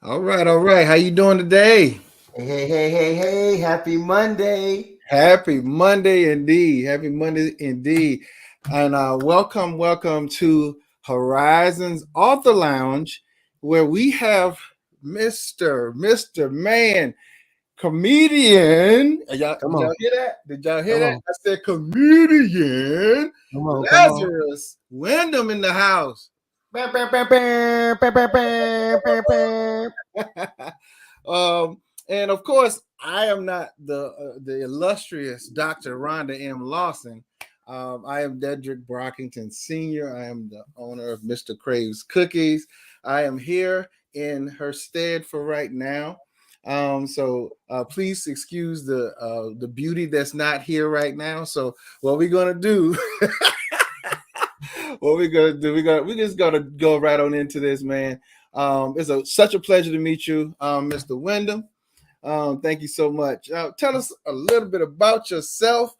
All right, all right. How you doing today? Hey, happy Monday. Happy Monday indeed. Happy Monday indeed. And welcome to Horizons Author Lounge, where we have Mr. Man, comedian. Come Did y'all on, hear that? Did y'all hear come that? on, I said comedian come on. Lazarus Windham in the house. Bam, bam, bam, bam, bam, bam, bam, bam, bam. um, and of course, I am not the illustrious Dr. Rhonda M. Lawson. I am Derrick Brockington Sr. I am the owner of Mr. Crave's Cookies. I am here in her stead for right now. So please excuse the beauty that's not here right now. So what we're gonna do, what we're gonna do, we're just gonna go right on into this, man. Such a pleasure to meet you, Mr. Wyndham. Thank you so much. Tell us a little bit about yourself.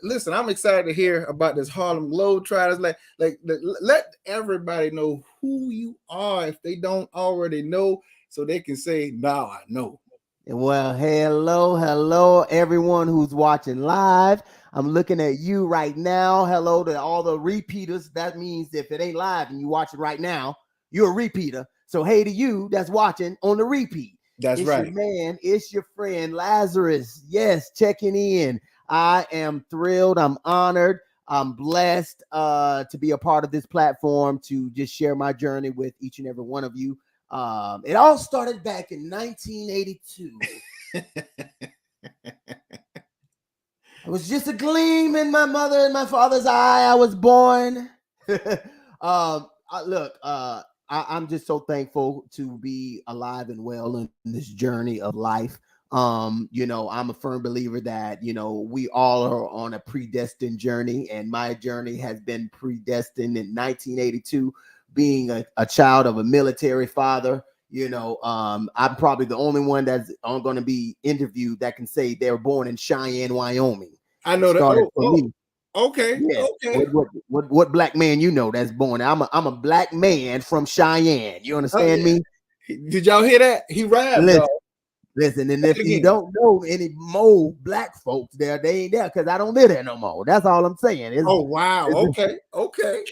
Listen, I'm excited to hear about this Harlem Globetrotters. Let everybody know who you are if they don't already know, so they can say, "Now I know." Well, hello, everyone who's watching live. I'm looking at you right now. Hello to all the repeaters. That means if it ain't live and you watch it right now, you're a repeater. So, hey to you that's watching on the repeat. That's It's your right. man, it's your friend Lazarus. Yes, checking in. I am thrilled. I'm honored. I'm blessed to be a part of this platform to just share my journey with each and every one of you. It all started back in 1982. It was just a gleam in my mother and my father's eye. I was born. Look, I'm just so thankful to be alive and well in this journey of life. I'm a firm believer that, we all are on a predestined journey, and my journey has been predestined in 1982, being a child of a military father. I'm probably the only one that's going to be interviewed that can say they were born in Cheyenne, Wyoming. I It know that. started Oh, for oh, me. okay, Yeah. okay. What black man that's born? I'm a black man from Cheyenne. You Oh understand yeah. me? Did y'all hear that? He rhymed, Listen, dog. listen. And Say if it you again. don't know any more black folks there, they ain't there because I don't live there no more. That's all I'm saying. Oh wow. It's Okay, okay.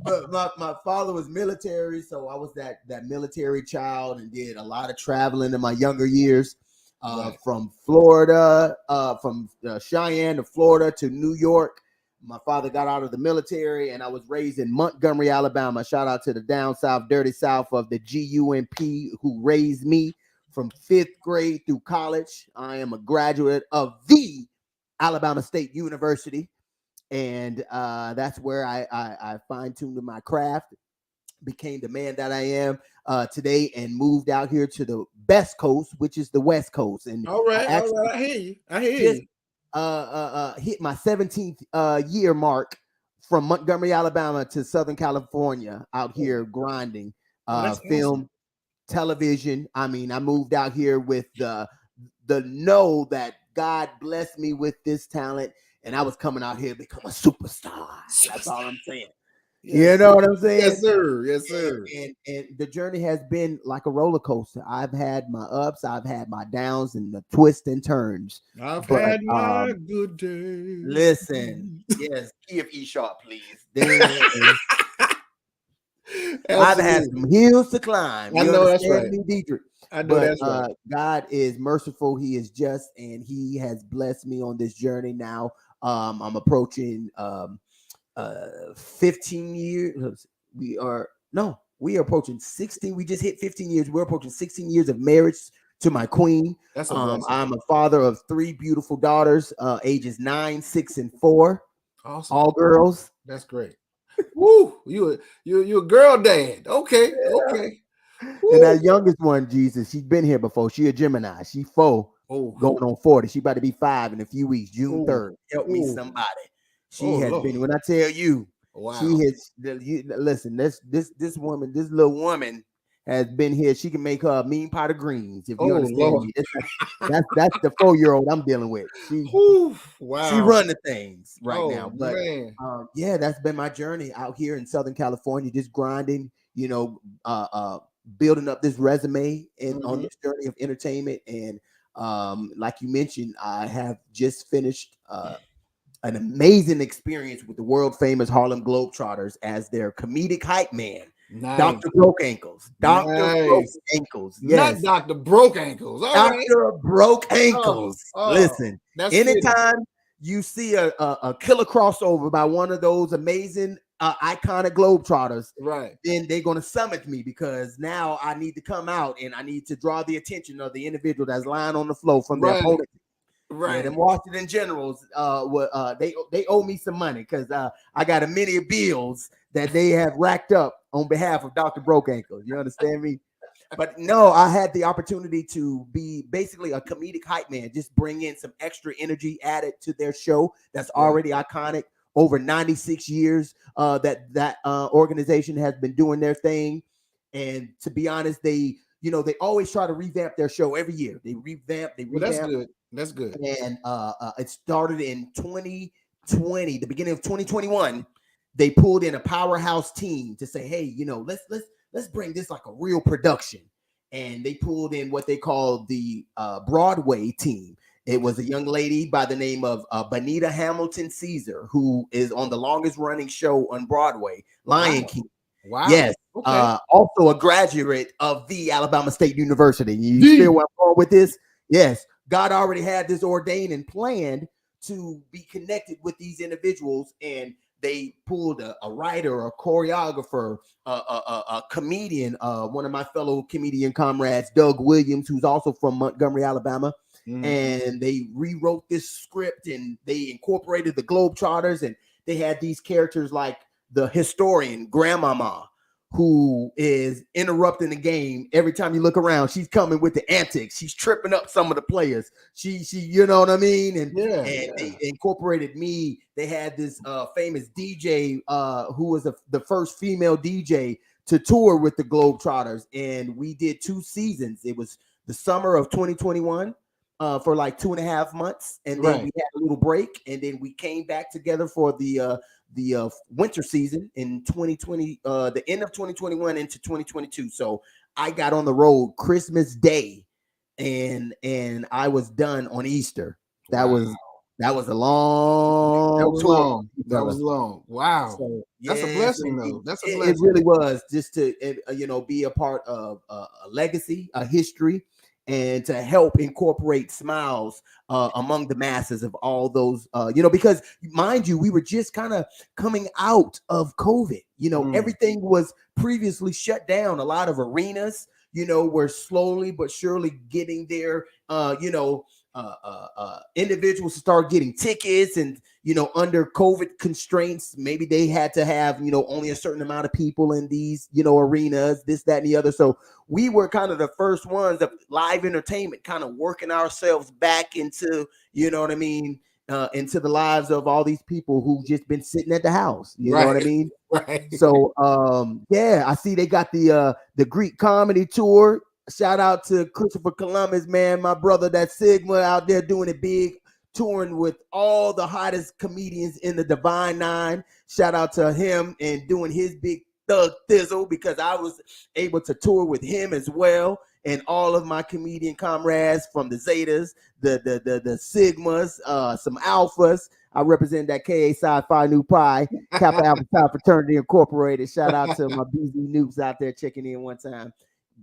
but my father was military, so I was that military child and did a lot of traveling in my younger years. Right. From Florida, from Cheyenne to Florida to New York. My father got out of the military, and I was raised in Montgomery, Alabama. Shout out to the down south, dirty south of the GUMP, who raised me from fifth grade through college. I am a graduate of the Alabama State University, and that's where I fine tuned my craft, became the man that I am today, and moved out here to the best coast, which is the West Coast. And All I right, all actually right. I hear you. I hear just you. hit my 17th year mark from Montgomery, Alabama to Southern California, out Oh, here grinding oh, that's awesome. film, television. I mean, I moved out here with the know that God blessed me with this talent, and I was coming out here to become a superstar. That's all I'm saying. Yes, You sir. know what I'm Yes, saying? sir. Yes, And, sir. and the journey has been like a roller coaster. I've had my ups, I've had my downs, and the twists and turns. I've But had my good days. listen, yes, key of E sharp, please. Then I've had Absolutely. some hills to climb. I You know that's understand right. me, Dietrich? I know But that's right. God is merciful. He is just, and He has blessed me on this journey. Now, I'm approaching 15 years. We are approaching 16. We just hit 15 years. We're approaching 16 years of marriage to my queen. That's a blessing. I'm a father of three beautiful daughters, ages 9, 6, and 4, Awesome. all girls. That's great. Woo! You a girl dad. Okay. Okay. And Woo! that youngest one, Jesus, she's been here before. She a Gemini. She 4, Oh. going on 40. She about to be 5 in a few weeks, June Oh. 3rd. Help me, Oh. somebody. Oh She has been, Lord. when I tell you, she Wow. has, listen, this woman, this little woman has been here. She can make her a mean pot of greens, if you Oh understand Lord. me. That's the 4-year-old I'm dealing with. Whew. She Wow. run the things right Oh now. But man. yeah, that's been my journey out here in Southern California, just grinding. building up this resume and on Mhm. this journey of entertainment. And like you mentioned, I have just finished an amazing experience with the world famous Harlem Globetrotters as their comedic hype man, Nice, Dr. Broke Ankles. Dr. Broke nice. Ankles. Not Yes. Dr. Broke Ankles. All right. Dr. Broke Oh, Ankles. oh, Listen, that's fitting. anytime you see a killer crossover by one of those amazing, iconic Globetrotters, Right, then they're going to summon me, because now I need to come out and I need to draw the attention of the individual that's lying on the floor from their right, opponent. Yeah, right. them Washington Generals, they owe me some money, because I got a many bills that they have racked up on behalf of Dr. Broke Ankles. You understand me? But no, I had the opportunity to be basically a comedic hype man, just bring in some extra energy added to their show that's Yeah. already iconic. Over 96 years that organization has been doing their thing. And to be honest, they always try to revamp their show every year. They Well, that's revamp. good. That's good. And it started in 2020, the beginning of 2021. They pulled in a powerhouse team to say, hey, let's bring this like a real production. And they pulled in what they call the Broadway team. It was a young lady by the name of Bonita Hamilton Caesar, who is on the longest running show on Broadway, Lion Wow. King. Wow. Yes. Okay. Also a graduate of the Alabama State University. You The- feel where I'm going with this? Yes. God already had this ordained and planned to be connected with these individuals, and they pulled a writer, a choreographer, a comedian, one of my fellow comedian comrades, Doug Williams, who's also from Montgomery, Alabama. Mhm. And they rewrote this script, and they incorporated the Globetrotters, and they had these characters like the historian Grandmama, who is interrupting the game every time you look around. She's coming with the antics. She's tripping up some of the players. She, you know what I mean? And Yeah. they incorporated me. They had this famous DJ who was the first female DJ to tour with the Globetrotters, and we did 2 seasons. It was the summer of 2021. For like 2.5 months, and then Right. we had a little break, and then we came back together for the winter season in 2020, the end of 2021 into 2022. So I got on the road Christmas Day, and I was done on Easter. That Wow. was a long That was tour, long. That brother. was long. Wow. So, That's a yes, blessing, indeed. though. That's a It blessing. really was, just to be a part of a legacy, a history, and to help incorporate smiles among the masses of all those, because mind you, we were just kind of coming out of COVID. Everything was previously shut down. A lot of arenas, were slowly but surely getting their, individuals to start getting tickets, and under COVID constraints, maybe they had to have only a certain amount of people in these arenas, this, that, and the other. So we were kind of the first ones of live entertainment, kind of working ourselves back into what I mean, into the lives of all these people who just been sitting at the house. You know what I mean? Right. So yeah, I see they got the Greek comedy tour. Shout out to Christopher Columbus, man, my brother, that Sigma out there doing it big, touring with all the hottest comedians in the Divine Nine. Shout out to him and doing his big thug thizzle, because I was able to tour with him as well, and all of my comedian comrades from the Zetas, the Sigmas, some Alphas. I represent that KA Psi Phi Nu Pi, Kappa Alpha Psi Fraternity Incorporated. Shout out to my BZ Nukes out there checking in one time.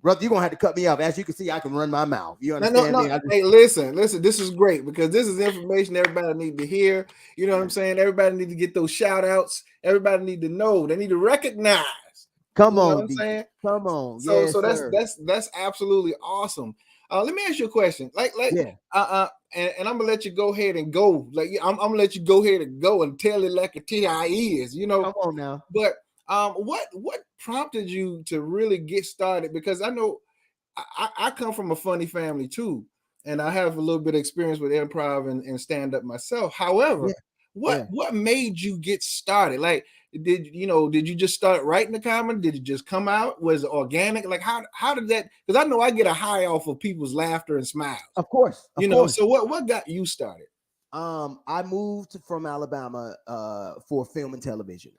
Brother, you're gonna have to cut me off. As you can see, I can run my mouth. You understand me? Hey, listen. This is great, because this is information everybody need to hear. You know what I'm saying? Everybody need to get those shout outs. Everybody need to know. They need to recognize. Come You know on, what I'm saying? Come on. So Yes, so sir. that's absolutely awesome. Let me ask you a question. Yeah. And I'm gonna let you go ahead and go. I'm gonna let you go ahead and go and tell it like it is. Come on now. But what prompted you to really get started? Because I know I come from a funny family too, and I have a little bit of experience with improv and stand up myself. However, what made you get started? Like, did you just start writing the comedy? Did it just come out? Was it organic? Like, how did that? Because I know I get a high off of people's laughter and smiles. Of course. So what got you started? I moved from Alabama for film and television.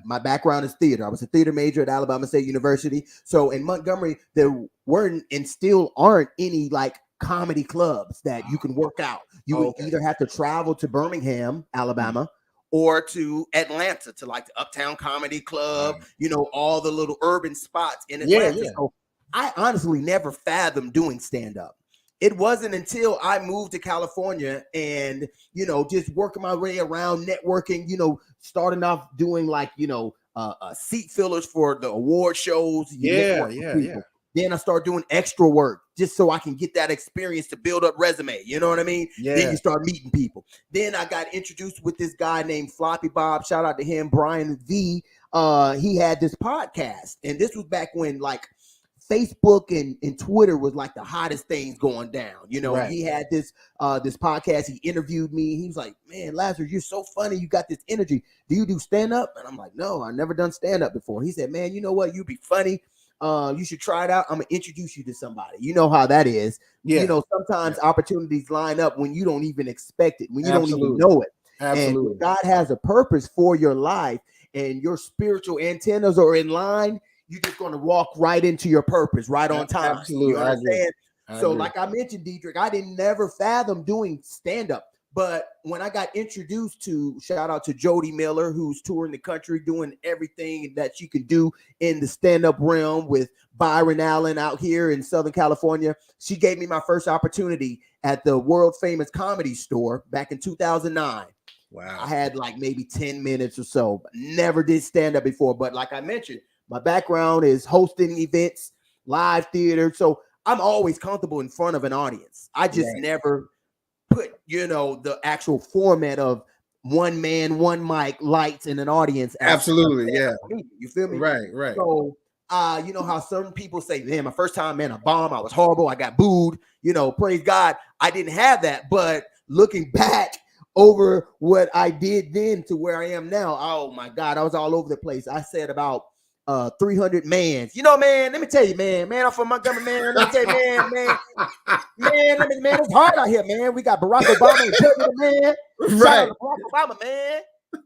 My background is theater. I was a theater major at Alabama State University. So in Montgomery, there weren't and still aren't any like comedy clubs that you can work out. You would either have to travel to Birmingham, Alabama, or to Atlanta to like the Uptown Comedy Club, you know, all the little urban spots in Atlanta. So I honestly never fathomed doing stand-up. It wasn't until I moved to California and, you know, just working my way around networking, you know, starting off doing like, you know, seat fillers for the award shows. Then I started doing extra work just so I can get that experience to build up resume. You know what I mean? Yeah. Then you start meeting people. Then I got introduced with this guy named Floppy Bob. Shout out to him, Brian V. He had this podcast. And this was back when like Facebook and Twitter was like the hottest things going down. You know, he had this podcast. He interviewed me. He was like, man, Lazarus, you're so funny. You got this energy. Do you do stand-up? And I'm like, no, I never done stand-up before. He said, man, you know what? You'd be funny. You should try it out. I'm gonna introduce you to somebody. You know how that is. You know, sometimes opportunities line up when you don't even expect it, when you don't even know it. And God has a purpose for your life, and your spiritual antennas are in line. You're just going to walk right into your purpose, right on time. Absolutely. You understand? So, like I mentioned, Derrick, I didn't never fathom doing stand-up. But when I got introduced to, shout out to Jody Miller, who's touring the country, doing everything that she could do in the stand-up realm with Byron Allen out here in Southern California. She gave me my first opportunity at the world famous Comedy Store back in 2009. Wow. I had like maybe 10 minutes or so. Never did stand-up before. But like I mentioned, my background is hosting events, live theater. So I'm always comfortable in front of an audience. I just never put, you know, the actual format of one man, one mic, lights, and an audience. Absolutely, You feel me? Right. So, you know how some people say, man, my first time, man, I bombed, I was horrible, I got booed. You know, praise God, I didn't have that. But looking back over what I did then to where I am now, oh my God, I was all over the place. I said about 300 mans. You know, man, let me tell you, man, I'm from Montgomery, man. Let me tell you, man, it's hard out here, man. We got Barack Obama and President, man. Shout out to Barack Obama, man.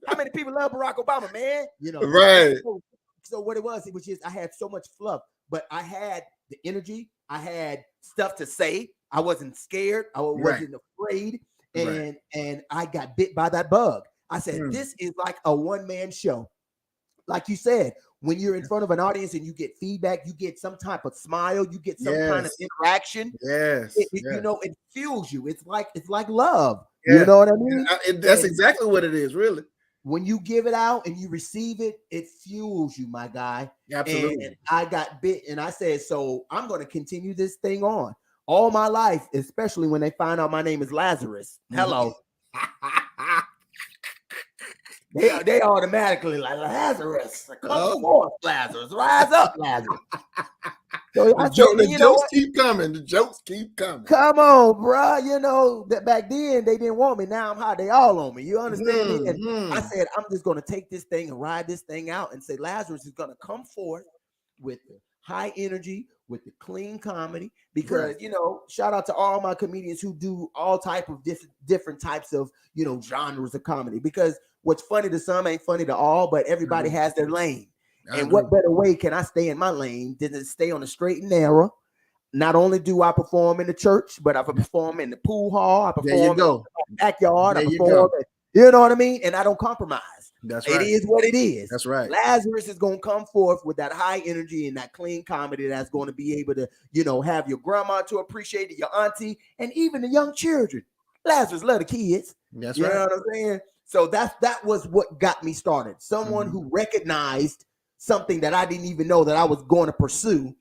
How many people love Barack Obama, man? You know, So what it was just I had so much fluff, but I had the energy. I had stuff to say. I wasn't scared. I wasn't afraid, and I got bit by that bug. I said, this is like a one-man show. Like you said, when you're in front of an audience and you get feedback, you get some type of smile, you get some kind of interaction. You know, it fuels you. It's like love. You know what I mean? That's exactly what it is, really. When you give it out and you receive it, it fuels you, my guy. Absolutely. And I got bit, and I said, so I'm going to continue this thing on all my life, especially when they find out my name is Lazarus. Hello. They automatically like, Lazarus, come forth, Lazarus, rise up, Lazarus. So the jokes keep coming. The jokes keep coming. Come on, bro. You know that back then they didn't want me. Now I'm hot. They all on me. You understand me? And I said, I'm just going to take this thing and ride this thing out and say Lazarus is going to come forth with the high energy, with the clean comedy, because you know, shout out to all my comedians who do all type of different types of, you know, genres of comedy, because what's funny to some ain't funny to all, but everybody has their lane. And what better way can I stay in my lane than to stay on the straight and narrow? Not only do I perform in the church, but I perform in the pool hall, I perform in the backyard, I perform, you know what I mean? And I don't compromise. That's right. It is what it is. That's right. Lazarus is going to come forth with that high energy and that clean comedy that's going to be able to, you know, have your grandma to appreciate it, your auntie, and even the young children. Lazarus love the kids. That's right. You know what I'm saying? So that was what got me started. Someone who recognized something that I didn't even know that I was going to pursue,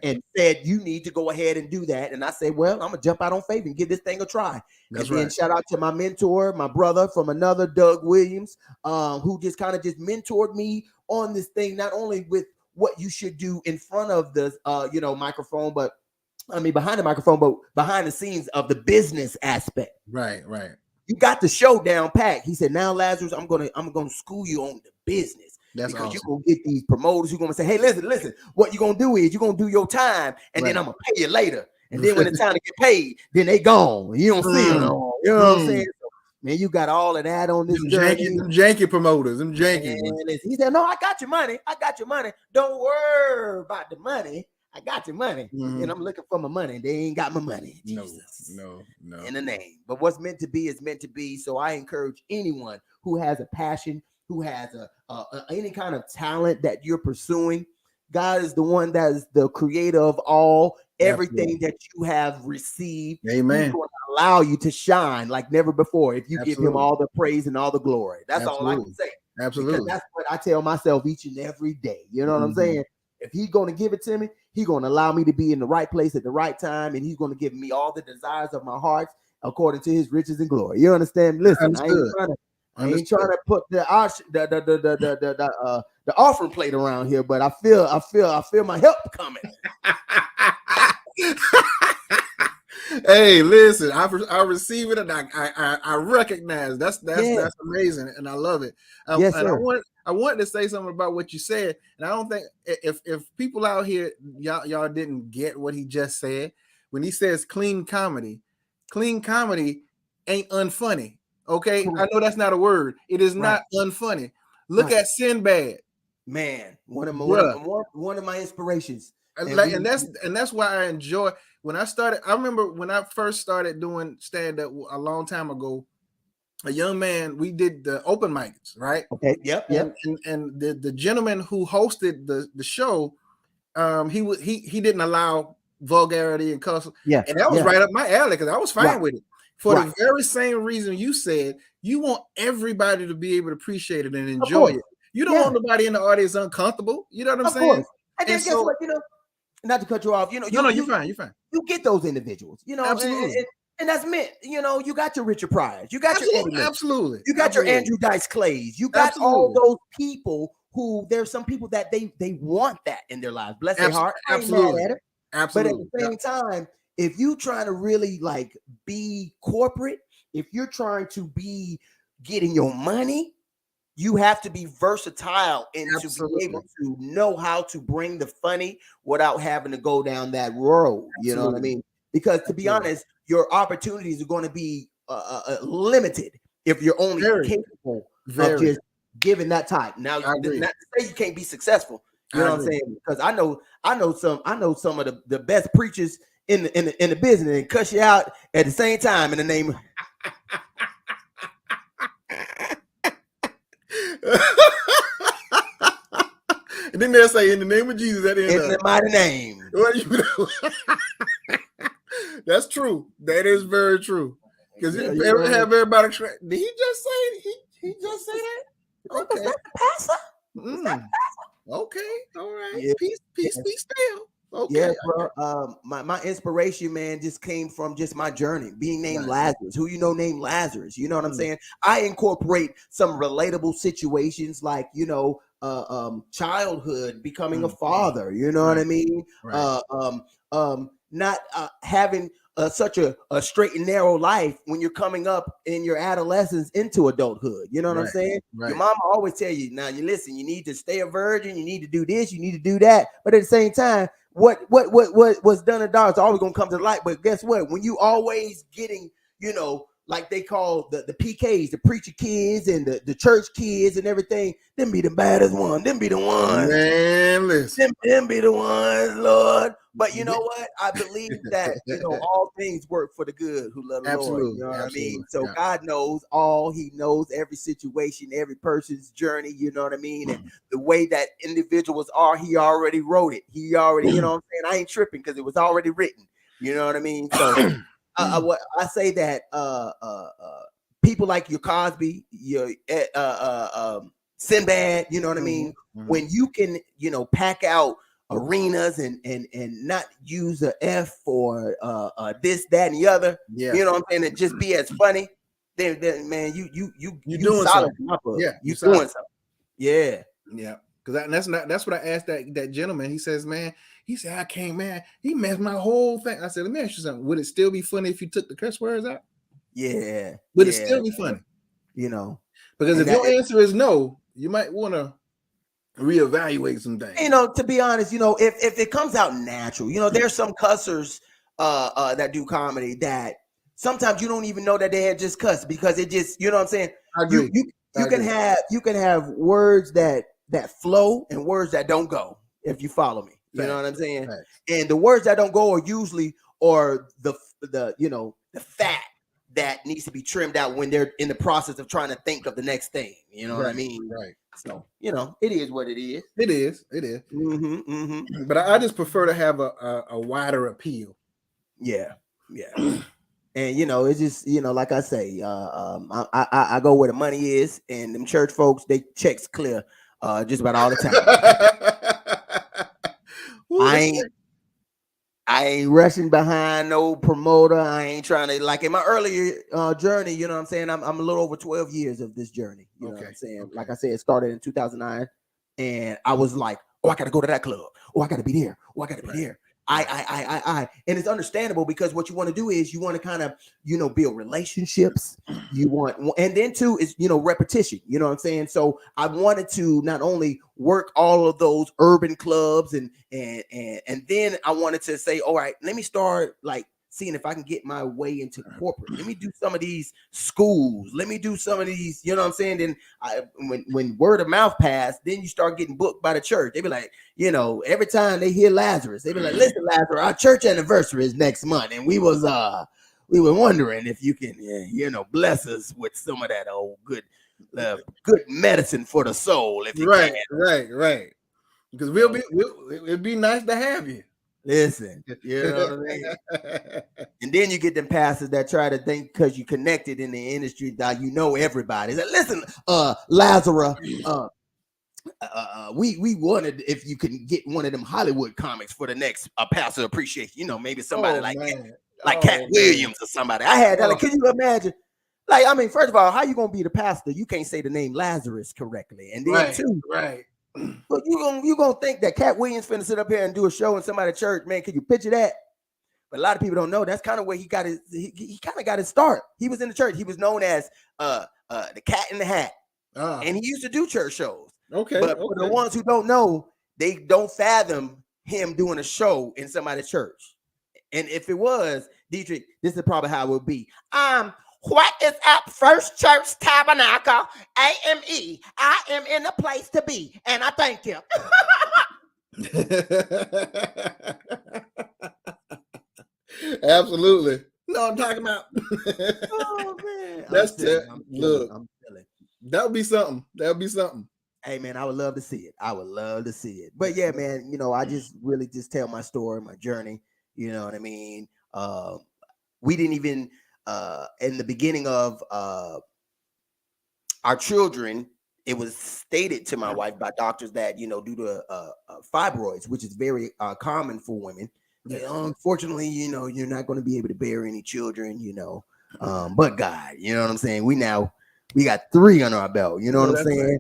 and said, you need to go ahead and do that. And I said, well, I'm gonna jump out on faith and give this thing a try. And then shout out to my mentor, my brother from another, Doug Williams, who just kind of just mentored me on this thing, not only with what you should do in front of the you know, microphone, but I mean behind the microphone, but behind the scenes of the business aspect. Right. You got the show down packed. He said, now Lazarus, I'm gonna school you on the business. That's because awesome. You're gonna get these promoters who're gonna say, hey, listen, what you're gonna do is you're gonna do your time, and then I'm gonna pay you later. And then when it's time to get paid, then they gone. You don't see them. You know what I'm saying? So Man, you got all of that on this them journey. janky promoters, them janky ones. And he said, "No, I got your money. I got your money. Don't worry about the money. I got your money." And I'm looking for my money. They ain't got my money. Jesus. No. In the name. But what's meant to be is meant to be. So I encourage anyone who has a passion, who has any kind of talent that you're pursuing. God is the one that is the creator of all. Everything that you have received, Amen. He's going to allow you to shine like never before if you give him all the praise and all the glory. That's all I can say. Absolutely. Because that's what I tell myself each and every day. You know what I'm saying? If he's going to give it to me, he's going to allow me to be in the right place at the right time, and he's going to give me all the desires of my heart according to his riches and glory. You understand? Listen, I ain't trying to put the offering plate around here, but I feel my help coming. Hey, listen, I receive it and I recognize that's amazing and I love it. Yes, and sir. I wanted to say something about what you said, and I don't think if people out here y'all didn't get what he just said when he says clean comedy ain't unfunny. Okay, Correct. I know that's not a word. It is not unfunny. Look at Sinbad, man. One of my inspirations. And that's why I enjoy when I started. I remember when I first started doing stand-up a long time ago. A young man, we did the open mics, right? Okay. Yep. And the gentleman who hosted the show, he didn't allow vulgarity and cuss. Yeah. And that was right up my alley because I was fine with it. For the very same reason you said, you want everybody to be able to appreciate it and enjoy it. You don't want nobody in the audience uncomfortable. You know what I'm saying? And then guess what? You know, not to cut you off. You know, you're fine. You're fine. You get those individuals. You know, absolutely. And that's meant, you know, you got your Richard Pryor's, you got your Eddie, absolutely, you got your Andrew Dice Clays, you got all those people who there's some people that they want that in their lives. Bless their heart. Absolutely, absolutely. But at the same time, if you trying to really like be corporate, if you're trying to be getting your money, you have to be versatile and to be able to know how to bring the funny without having to go down that road. You know what I mean? Because to be honest, your opportunities are going to be limited if you're only capable of just giving that type. Now, not to say you can't be successful. You know what I'm saying? Because I know some of the best preachers in the business and cuss you out at the same time in the name of and then they'll say in the name of Jesus at the end in the mighty name. That's true. That is very true. Because have everybody. Did he just say he just say that? Okay. Was that the pastor? Okay. All right. Yeah. Peace be still. Okay. Yeah, bro. My inspiration, man, just came from just my journey, being named Lazarus. Who you know named Lazarus? You know what I'm saying? I incorporate some relatable situations like, you know, childhood, becoming a father. You know what I mean? Not having such a straight and narrow life when you're coming up in your adolescence into adulthood. You know what I'm saying? Your mama always tell you, now you listen, you need to stay a virgin, you need to do this, you need to do that. But at the same time, what was done in dark is always gonna come to the light. But guess what? When you always getting, you know, like they call the PKs, the preacher kids and the church kids and everything, them be the baddest ones. Them be the ones. Man, listen. Them be the ones, Lord. But you know what? I believe that, you know, all things work for the good who love the Lord. You know what I mean? So God knows all. He knows every situation, every person's journey. You know what I mean? And the way that individuals are, he already wrote it. He already, you know what I'm saying? I ain't tripping because it was already written. You know what I mean? So what I say that people like your Cosby, your Sinbad, you know what I mean? When you can, you know, pack out arenas and not use a F for this, that, and the other, you know what I'm saying? And just be as funny. Then man, you doing solid. something. Yeah, you doing something. Yeah. Because that's what I asked that gentleman. He says, man, he said, I can't, man. He messed my whole thing. I said, let me ask you something. Would it still be funny if you took the curse words out? Yeah. Would it still be funny? You know, because if your answer is no, you might want to reevaluate some things. You know, to be honest, you know, if it comes out natural, you know, there's some cussers that do comedy that sometimes you don't even know that they had just cussed because it just, you know what I'm saying? I agree. You can have words that flow and words that don't go, if you follow me. You know what I'm saying? And the words that don't go are usually the fat that needs to be trimmed out when they're in the process of trying to think of the next thing. You know what I mean? Right. So, it is what it is. It is. But I just prefer to have a wider appeal. Yeah. And it's just, like I say, I go where the money is, and them church folks, they checks clear just about all the time. I ain't rushing behind no promoter. I ain't trying to, like in my earlier journey, you know what I'm saying? I'm a little over 12 years of this journey. You know what I'm saying? Okay. Like I said, it started in 2009, and I was like, oh, I got to go to that club. Oh, I got to be there. Oh, I got to be there. And it's understandable because what you want to do is you want to kind of, build relationships. And then too is, repetition, you know what I'm saying? So I wanted to not only work all of those urban clubs and then I wanted to say, all right, let me start like seeing if I can get my way into corporate. Let me do some of these schools. Let me do some of these, you know what I'm saying? Then when word of mouth passed, then you start getting booked by the church. They be like, every time they hear Lazarus, they be like, listen, Lazarus, our church anniversary is next month. And we were wondering if you can, bless us with some of that old good medicine for the soul. If you can. Right. Because it'd be nice to have you. Listen, you know what I mean? And then you get them pastors that try to think because you connected in the industry that everybody. Like, listen, Lazarus, we wanted if you can get one of them Hollywood comics for the next pastor appreciation. Maybe somebody Cat Williams or somebody. I had that. Like, can you imagine? Like, I mean, first of all, how you gonna be the pastor? You can't say the name Lazarus correctly, and then right. But you gonna think that Cat Williams finna sit up here and do a show in somebody's church, man? Can you picture that? But a lot of people don't know. That's kind of where he got his. He kind of got his start. He was in the church. He was known as the Cat in the Hat, and he used to do church shows. Okay. But for the ones who don't know, they don't fathom him doing a show in somebody's church. And if it was Dietrich, this is probably how it would be. What is up, First Church Tabernacle, AME? I am in the place to be, and I thank you. Absolutely. No, I'm talking about. Oh man, look. That would be something. That would be something. Hey man, I would love to see it. But yeah, man, I just really just tell my story, my journey. You know what I mean? We didn't even. In the beginning of our children, it was stated to my wife by doctors that, due to fibroids, which is very common for women, unfortunately, you're not going to be able to bear any children, but God, you know what I'm saying? We got 3 under our belt, you know what I'm saying? Right.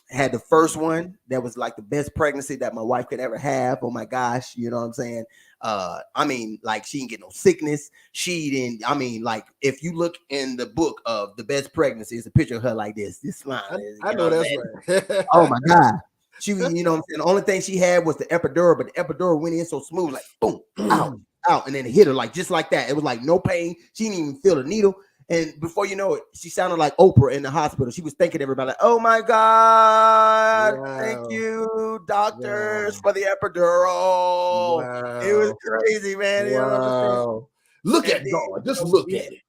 Had the first one that was like the best pregnancy that my wife could ever have. Oh my gosh, you know what I'm saying? I mean, like she didn't get no sickness. She didn't. I mean, like if you look in the book of the best pregnancy, it's a picture of her like this smile. I know that's right. Oh my God, she, you know what I'm saying? The only thing she had was the epidural, but the epidural went in so smooth, like boom, out, and then it hit her like just like that. It was like no pain. She didn't even feel the needle. And before you know it, she sounded like Oprah in the hospital. She was thanking everybody like, oh my God, thank you, doctors, for the epidural. Wow. It was crazy, man. Wow. You know what I'm saying? Look at God. Just look at it.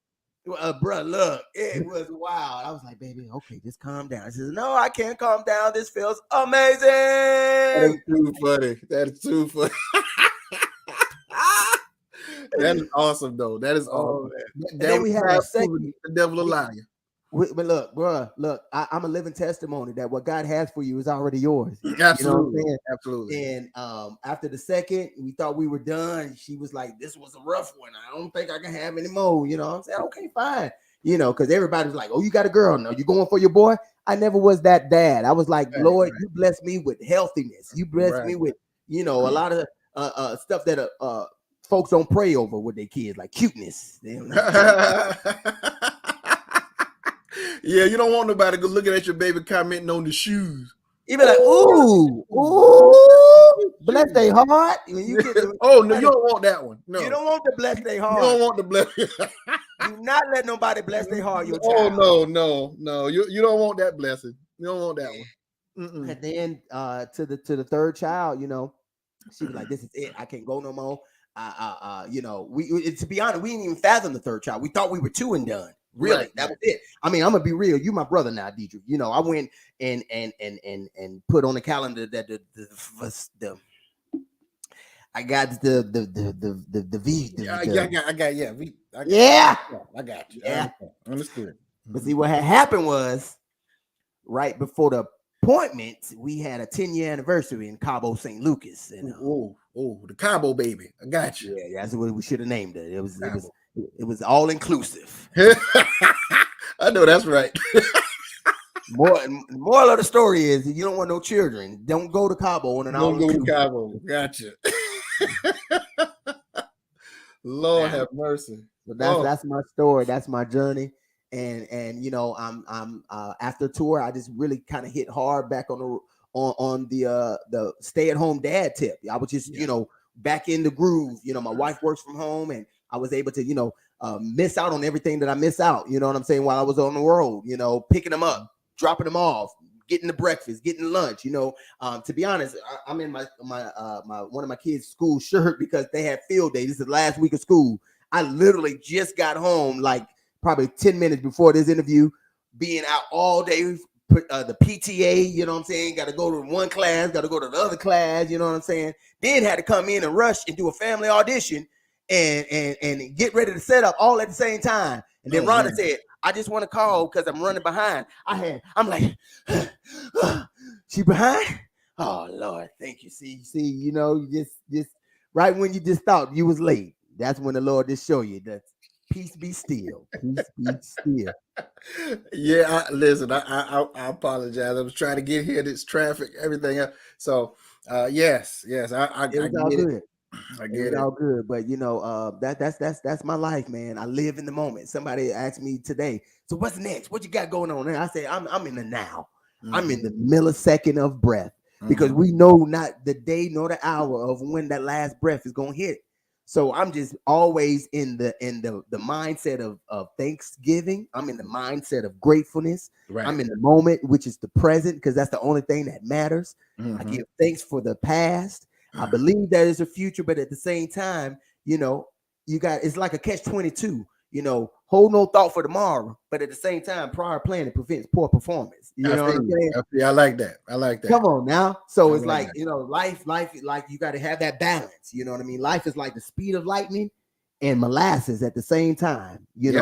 Bro, look, it was wild. I was like, baby, okay, just calm down. She says, no, I can't calm down. This feels amazing. That is too funny. That is too funny. That is awesome, though. That is awesome. And then we have a second. The devil a liar. But look, bro, I'm a living testimony that what God has for you is already yours. Absolutely. You know what I'm saying? Absolutely. And after the second, we thought we were done. She was like, this was a rough one. I don't think I can have any more. You know what I'm saying? Okay, fine. Because everybody's like, oh, you got a girl. No, you going for your boy? I never was that dad. I was like, Lord, you blessed me with healthiness. You blessed me with, a lot of stuff that folks don't pray over with their kids, like cuteness. Yeah, you don't want nobody looking at your baby commenting on the shoes. You be like, ooh, bless they heart. When you get Oh no, you don't want that one. No, you don't want to bless their you heart. don't want to bless. Do not let nobody bless their heart. Your Oh child. no. You don't want that blessing. You don't want that one. Mm-mm. And then to the third child, she was like, "This is it. I can't go no more." To be honest, we didn't even fathom the third child. We thought we were two and done. Really, Right, that was it. I mean, I'm gonna be real. You my brother now, Deidre. I went and put on the calendar that the I got the V. I got you. I got you. Yeah. Understood. But see, what had happened was right before the appointment, we had a 10-year anniversary in Cabo St. Lucas. And the Cabo baby. I got you. yeah, that's what we should have named it. It was all inclusive. I know that's right. Moral of the story is, if you don't want no children, don't go to Cabo on an all Don't go to Cabo. Gotcha. Lord have mercy. But that's my story. That's my journey. And I'm after tour, I just really kind of hit hard back on the stay-at-home dad tip. I was just back in the groove. My wife works from home, and I was able to miss out on everything that I miss out. You know what I'm saying? While I was on the road, picking them up, dropping them off, getting the breakfast, getting lunch. To be honest, I'm in my one of my kids' school shirt because they had field day. This is the last week of school. I literally just got home like probably 10 minutes before this interview, being out all day, the PTA, you know what I'm saying? Got to go to one class, got to go to the other class, you know what I'm saying? Then had to come in and rush and do a family audition and get ready to set up all at the same time. And then Rhonda said, "I just want to call because I'm running behind." I'm like, she behind? Oh Lord, thank you. See, you just right when you just thought you was late, that's when the Lord just show you that peace be still. Peace be still. Yeah, listen, I apologize. I was trying to get here. This traffic, everything else. So, yes, I get it. I get it. All good, but that's my life, man. I live in the moment. Somebody asked me today, so what's next? What you got going on? And I say, I'm in the now. Mm-hmm. I'm in the millisecond of breath, because we know not the day nor the hour of when that last breath is gonna hit. So I'm just always in the mindset of thanksgiving. I'm in the mindset of gratefulness. Right. I'm in the moment, which is the present, because that's the only thing that matters. I give thanks for the past. I believe there is a future, but at the same time, it's like a catch-22. Hold no thought for tomorrow, but at the same time, prior planning prevents poor performance. You know what I'm saying? I like that. Come on now. So it's like, life, like you got to have that balance. You know what I mean? Life is like the speed of lightning and molasses at the same time. If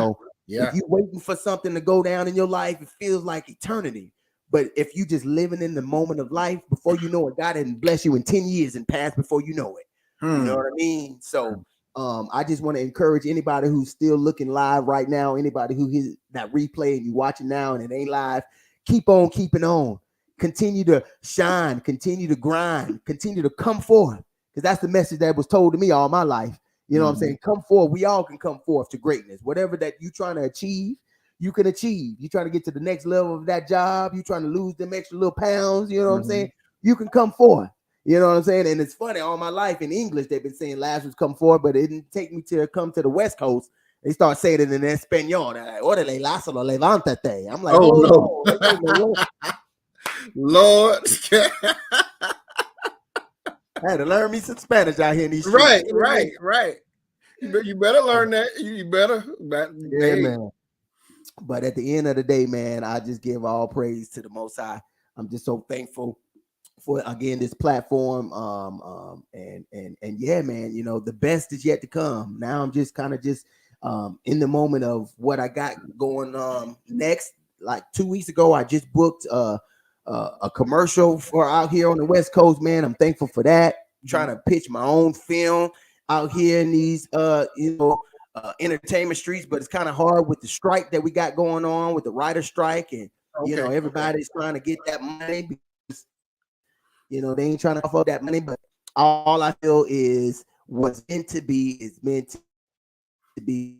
you're waiting for something to go down in your life, it feels like eternity. But if you just living in the moment of life, before you know it, God didn't bless you in 10 years and pass before you know it. You know what I mean? So I just want to encourage anybody who's still looking live right now, anybody who is that replay and you watching now and it ain't live, keep on keeping on. Continue to shine, continue to grind, continue to come forth. Because that's the message that was told to me all my life. You know what I'm saying? Come forward. We all can come forth to greatness. Whatever that you're trying to achieve, you can achieve. You're trying to get to the next level of that job. You're trying to lose them extra little pounds. You know what I'm saying? You can come forth. You know what I'm saying? And it's funny, all my life in English, they've been saying Lazarus come forward, but it didn't take me to come to the West Coast. They start saying it in Espanol. They're like, "Órale, Lázaro, levántate." I'm like, oh no. Lord. I had to learn me some Spanish out here in these streets. Right. You better learn that. You better. Yeah, man. But at the end of the day, man, I just give all praise to the Most High. I'm just so thankful for, again, this platform. And yeah, man, the best is yet to come. Now I'm just kind of in the moment of what I got going next. Like 2 weeks ago, I just booked a commercial for out here on the West Coast, man. I'm thankful for that. I'm trying to pitch my own film out here in these entertainment streets, but it's kind of hard with the strike that we got going on with the writer strike, and everybody's trying to get that money because they ain't trying to offer that money. But all I feel is what's meant to be is meant to be.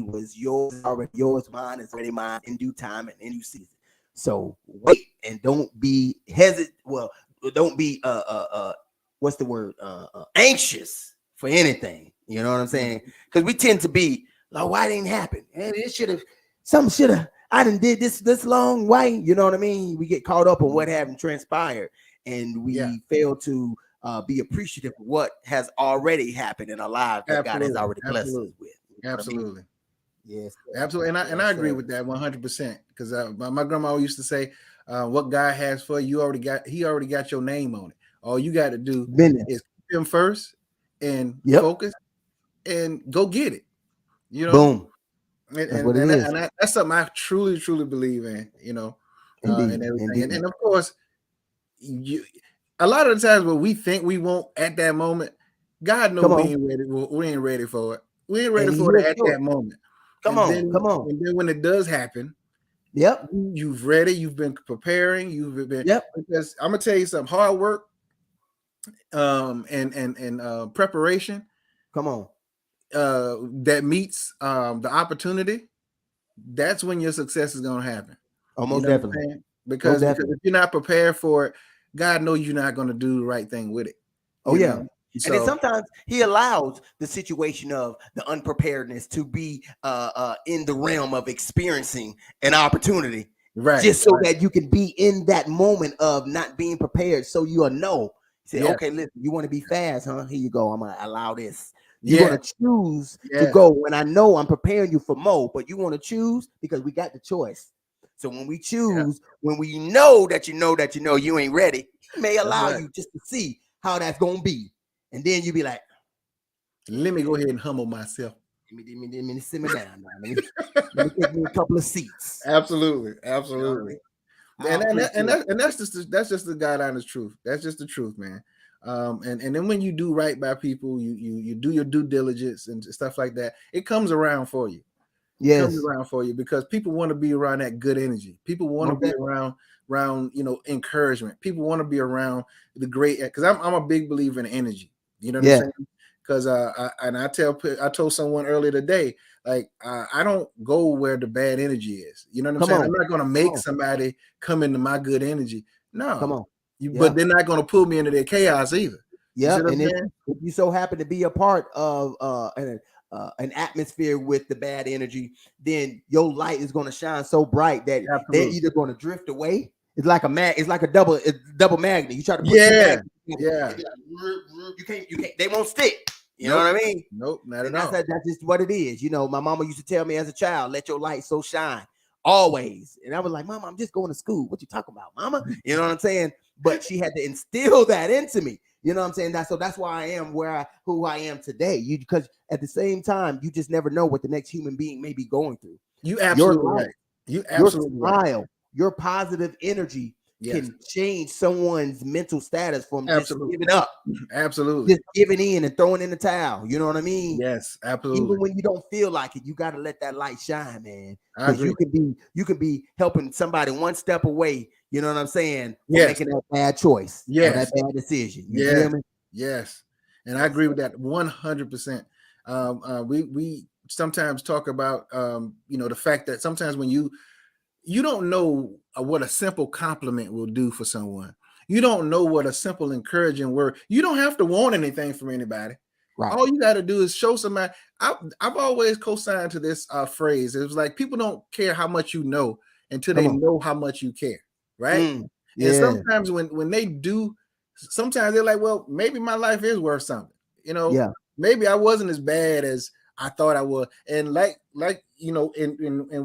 Was yours already yours, mine is already mine, in due time and in due season. So wait and don't be hesitant. Well, don't be what's the word? Anxious for anything. You know what I'm saying? Because we tend to be like, why didn't it happen? And it should have, something should have, I didn't did this long. Why? You know what I mean? We get caught up on what haven't transpired, and we fail to be appreciative of what has already happened in our lives that God has already blessed us with. Absolutely. I mean? Yes, absolutely. And I agree with that 100%. Because my grandma used to say, what God has for you, he already got your name on it. All you got to do is keep him first and focus and go get it. You know, boom. And that's something I truly, truly believe in, you know, and everything. And of course, a lot of the times what we think we want at that moment, God knows we ain't ready for it. We ain't ready for it at that moment. Come on. And then when it does happen, you've ready, you've been preparing, you've been because I'm gonna tell you something, hard work and preparation. Come on. That meets the opportunity, that's when your success is gonna happen. Most definitely. Because if you're not prepared for it, God knows you're not gonna do the right thing with it. Oh yeah. So, and then sometimes he allows the situation of the unpreparedness to be in the realm of experiencing an opportunity, just so that you can be in that moment of not being prepared. So you'll know, say, okay, listen, you want to be fast, huh? Here you go. I'm gonna allow this. You're gonna choose to go when I know I'm preparing you for more, but you want to choose because we got the choice. So when we choose, when we know that you ain't ready, he may allow you just to see how that's gonna be. And then you be like, let me go ahead and humble myself. Let me simmer down now. Let me take me a couple of seats. Absolutely. And that's just the God honest truth. That's just the truth, man. And then when you do right by people, you do your due diligence and stuff like that, it comes around for you. It comes around for you because people want to be around that good energy. People want to be around encouragement. People want to be around the great, because I'm a big believer in energy. You know what I'm saying? Because I told someone earlier today, like I don't go where the bad energy is. You know what I'm saying? I'm not going to make somebody come into my good energy. No, but they're not going to pull me into their chaos either. Yeah, and if you so happen to be a part of an atmosphere with the bad energy, then your light is going to shine so bright that they're either going to drift away. It's like a double magnet. You try to put you can't. They won't stick. You know what I mean? Nope, not at all. That's just what it is. You know, my mama used to tell me as a child, "Let your light so shine always." And I was like, "Mama, I'm just going to school. What you talking about, Mama?" You know what I'm saying? But she had to instill that into me. You know what I'm saying? That's why I am who I am today. Because at the same time, you just never know what the next human being may be going through. You absolutely right. You absolutely your smile, your positive energy can change someone's mental status from just giving up. Absolutely. Just giving in and throwing in the towel. You know what I mean? Yes, absolutely. Even when you don't feel like it, you got to let that light shine, man. Because you could be helping somebody one step away. You know what I'm saying? Making that bad choice. Or that bad decision. You feel me? Yes. And I agree with that 100%. We sometimes talk about the fact that sometimes when you don't know what a simple compliment will do for someone. You don't know what a simple encouraging word. You don't have to want anything from anybody. Right. All you got to do is show somebody. I've always co-signed to this phrase. It was like, people don't care how much you know until they know how much you care. Right. And sometimes when they do, sometimes they're like, well, maybe my life is worth something. Maybe I wasn't as bad as I thought I was. And like in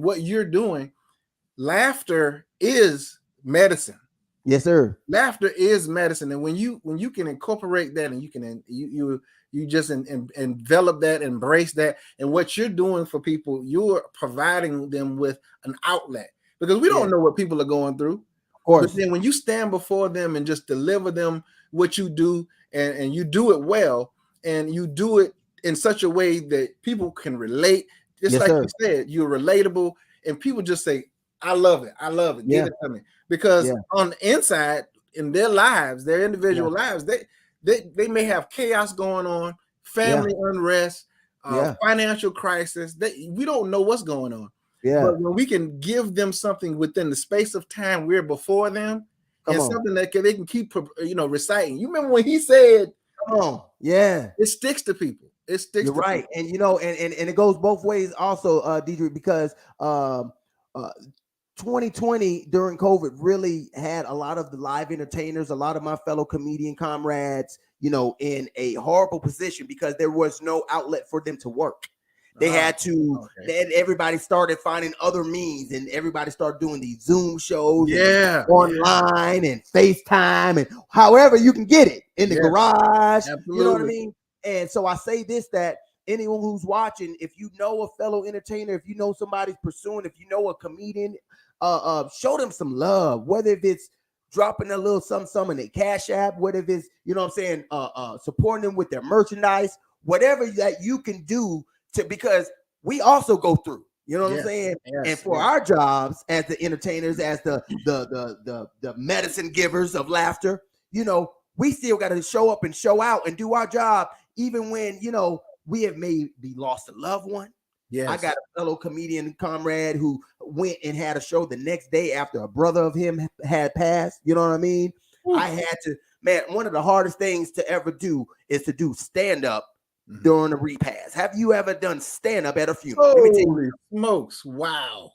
what you're doing, laughter is medicine. Yes, sir. Laughter is medicine. And when you can incorporate that, and you can you just envelop that, embrace that, and what you're doing for people, you're providing them with an outlet, because we don't know what people are going through. Of course. But then when you stand before them and just deliver them what you do, and you do it well, and you do it in such a way that people can relate, just like you said, you're relatable, and people just say, I love it. I love it. Give it to me. Because on the inside, in their lives, their individual lives, they may have chaos going on, family unrest, financial crisis. We don't know what's going on. But when we can give them something within the space of time we're before them, Come and on. something that they can keep reciting. You remember when he said, Come on. Yeah. it sticks to people. It sticks You're to right. people. And and it goes both ways also, Deidre, because uh 2020 during COVID really had a lot of the live entertainers, a lot of my fellow comedian comrades, in a horrible position because there was no outlet for them to work. They had to, Okay. then everybody started finding other means, and everybody started doing these Zoom shows and Yeah. online and FaceTime and however you can get it in the Yes. garage. You know what I Absolutely. mean? And so I say this, that anyone who's watching, if you know a fellow entertainer, if you know somebody's pursuing, if you know a comedian, show them some love, whether if it's dropping a little something in their Cash App, whether if it's, supporting them with their merchandise, whatever that you can do because we also go through, what I'm saying? Yes. And for our jobs as the entertainers, as the medicine givers of laughter, we still got to show up and show out and do our job, even when, we have maybe lost a loved one. Yes. I got a fellow comedian comrade who went and had a show the next day after a brother of him had passed. You know what I mean? I had to, man, one of the hardest things to ever do is to do stand-up during a repast. Have you ever done stand-up at a funeral? Holy smokes. Wow.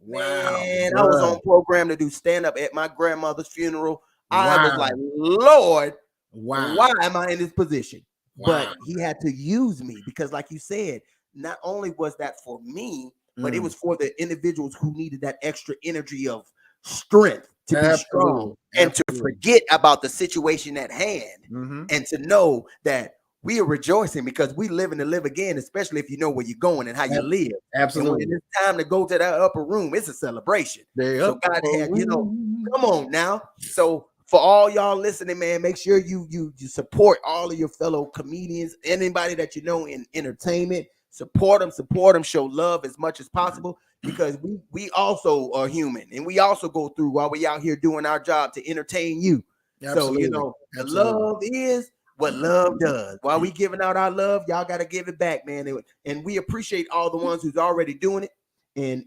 Man, I was on program to do stand-up at my grandmother's funeral. I was like, Lord, why am I in this position? But he had to use me because, like you said, not only was that for me, but it was for the individuals who needed that extra energy of strength to be strong and to forget about the situation at hand and to know that we are rejoicing because we living to live again, especially if you know where you're going and how you live. Absolutely. And when it's time to go to that upper room, it's a celebration. So God had, come on now. So for all y'all listening, man, make sure you support all of your fellow comedians, anybody that you know in entertainment. Support them, show love as much as possible because we also are human and we also go through while we out here doing our job to entertain you. Absolutely. So, the love is what love does. While we giving out our love, y'all got to give it back, man. And we appreciate all the ones who's already doing it and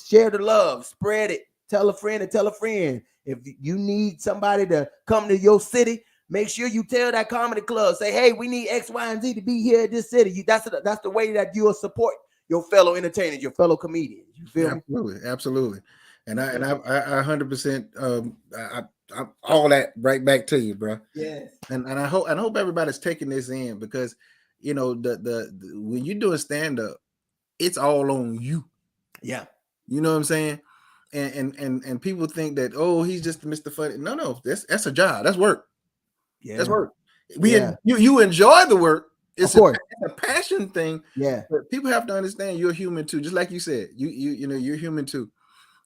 share the love, spread it, tell a friend and tell a friend. If you need somebody to come to your city, make sure you tell that comedy club, say, hey, we need X, Y, and Z to be here at this city. That's the way that you'll support your fellow entertainers, your fellow comedians. You feel me? Absolutely. And I 100% I all that right back to you, bro. Yes. And I hope everybody's taking this in because the when you're doing stand-up, it's all on you. Yeah. You know what I'm saying? And people think that, oh, he's just Mr. Funny. No, that's a job. That's work. Yeah. That's work. You enjoy the work. It's a passion thing. Yeah. But people have to understand you're human too. Just like you said, you're human too.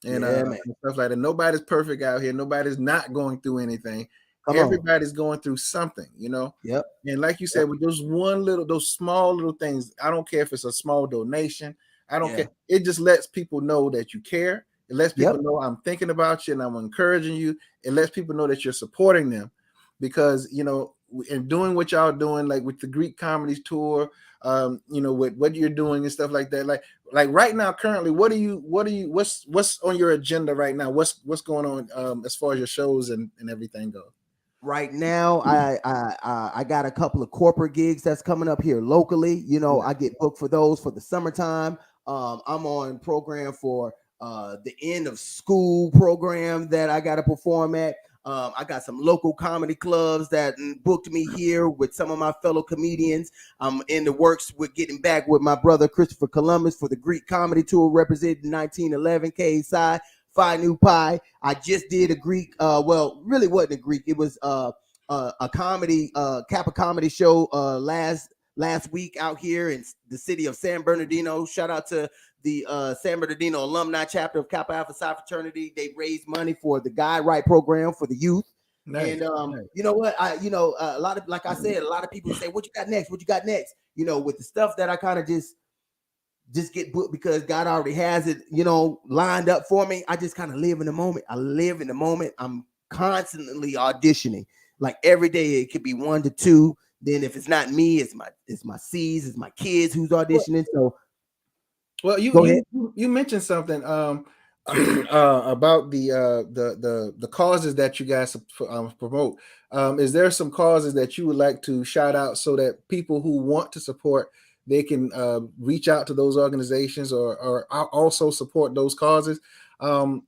And, and stuff like that. Nobody's perfect out here. Nobody's not going through anything. Everybody's going through something, Yep. And like you said, with those small little things, I don't care if it's a small donation. I don't care. It just lets people know that you care. It lets people know I'm thinking about you and I'm encouraging you. It lets people know that you're supporting them because, in doing what y'all doing, like with the Greek comedy tour, with what you're doing and stuff like that. Like right now, currently, what's on your agenda right now? What's going on as far as your shows and everything goes? Right now, I got a couple of corporate gigs that's coming up here locally. I get booked for those for the summertime. I'm on program for the end of school program that I got to perform at. I got some local comedy clubs that booked me here with some of my fellow comedians. I'm in the works with getting back with my brother Christopher Columbus for the Greek comedy tour representing 1911 KSI. Phi Nu Pi. I just did a Greek, really wasn't a Greek. It was a comedy, Kappa comedy show last week out here in the city of San Bernardino. Shout out to the San Bernardino alumni chapter of Kappa Alpha Psi fraternity. They raised money for the Guide Right program for the youth. Nice. And you know what? A lot of, like I said, a lot of people say, "What you got next? What you got next?" With the stuff that I kind of just get booked because God already has it, lined up for me. I just kind of live in the moment. I live in the moment. I'm constantly auditioning. Like every day, it could be 1 to 2. Then if it's not me, it's my C's, it's my kids who's auditioning. So, well, you mentioned something. about the causes that you guys promote. Is there some causes that you would like to shout out so that people who want to support, they can reach out to those organizations or also support those causes? Tell